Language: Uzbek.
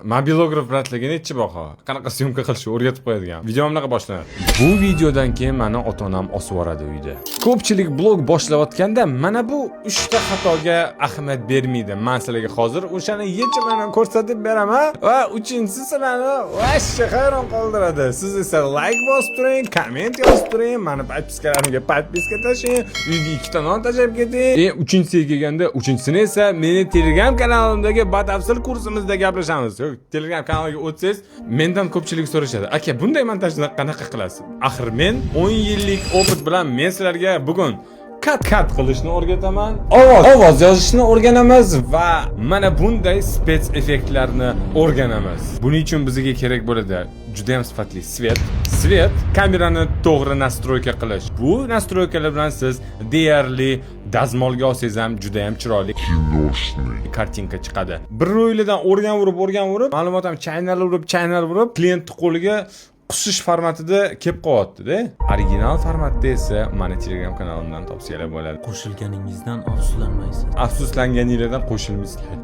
Mobilograf bratlarga nechi baho? Qanaqa syomka qilishni o'rgatib qo'yadigan. Videomnaqa boshlanadi. Bu videodan keyin meni ota-onam osib yuboradi uyda. Ko'pchilik blog boshlayotganda mana bu 3 ta xatoga ahamiyat bermaydi. Men sizlarga hozir o'shani yechimini ko'rsatib beraman va 3-inchisi sizlarni vashcha hayron qoldiradi. Siz esa like bosib turing, komment yozib turing, meni podpiskalarimga podpiska tashing, uyga 2 ta non tashab keting. 3-inchisiga kelganda, 3-inchisini esa meni Telegram kanalimdagi batafsil kursimizda gaplashamiz. Telegram kanaliga o'tsangiz, mendan ko'pchilik so'rashadi. Aka, bunday montajni qanaqa qilasiz? Axir men 10 yillik opit bilan men sizlarga bugun kat qilishni o'rgataman. Ovoz yozishni o'rganamiz va mana bunday spets effektlarni o'rganamiz. Buning uchun bizga kerak bo'ladi juda ham sifatli svet, kamerani to'g'ri nastroyka qilish. Bu nastroykalar bilan siz deyarli dazmolga olsangiz ham juda ham chiroyli kartinka chiqadi. Bir ro'ylidan o'rgan-urib, ma'lumot ham chaynalib, kliyentning qo'liga qusish formatida kelib qolyapti-da. Original formatda esa mana Telegram kanalimdan tavsiyalar bo'ladi. Qo'shilganingizdan afsuslanmaysiz. Afsuslanganingizdan qo'shilmaysizlar.